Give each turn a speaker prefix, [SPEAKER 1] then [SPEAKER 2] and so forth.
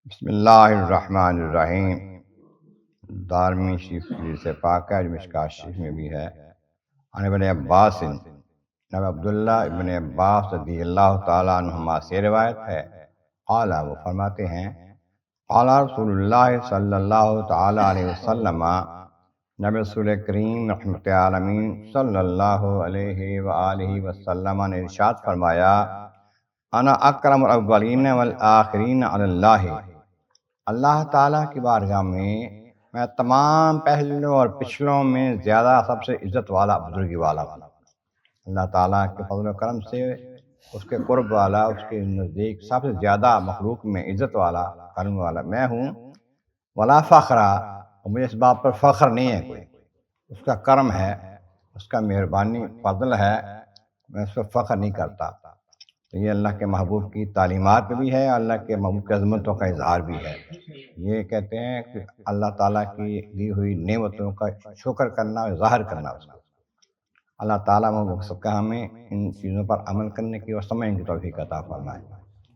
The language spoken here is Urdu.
[SPEAKER 1] بسم اللہ الرحمن الرحیم۔ دارمی شریف سے پاک ہے جو مشکوٰۃ شریف میں بھی ہے۔ عن ابن عباس، نبی عبداللہ ابن عباس رضی اللہ تعالیٰ عنہما سے روایت ہے، قال وہ فرماتے ہیں، قال رسول اللہ صلی اللہ تعالیٰ علیہ وسلم، نبی رسول کریم رحمت عالمین صلی اللہ علیہ وآلہ وسلم نے ارشاد فرمایا، انا اکرم الاولین والآخرین علی اللہ، اللہ تعالیٰ کی بارگاہ میں تمام پہلوں اور پچھلوں میں زیادہ سب سے عزت والا، بزرگی والا ہوں۔ اللہ تعالیٰ کے فضل و کرم سے اس کے قرب والا، اس کے نزدیک سب سے زیادہ مخلوق میں عزت والا، کرم والا میں ہوں۔ ولا فخرا، اور مجھے اس بات پر فخر نہیں ہے کوئی، اس کا کرم ہے، اس کا مہربانی فضل ہے، میں اس پر فخر نہیں کرتا۔ تو یہ اللہ کے محبوب کی تعلیمات بھی ہے، اللہ کے محبوب کی عظمتوں کا اظہار بھی ہے۔ یہ کہتے ہیں کہ اللہ تعالیٰ کی دی ہوئی نعمتوں کا شکر کرنا اور ظاہر کرنا اس کا۔ اللہ تعالیٰ ہمیں ان چیزوں پر عمل کرنے کی اور سمجھنے کی توفیق عطا فرمائے۔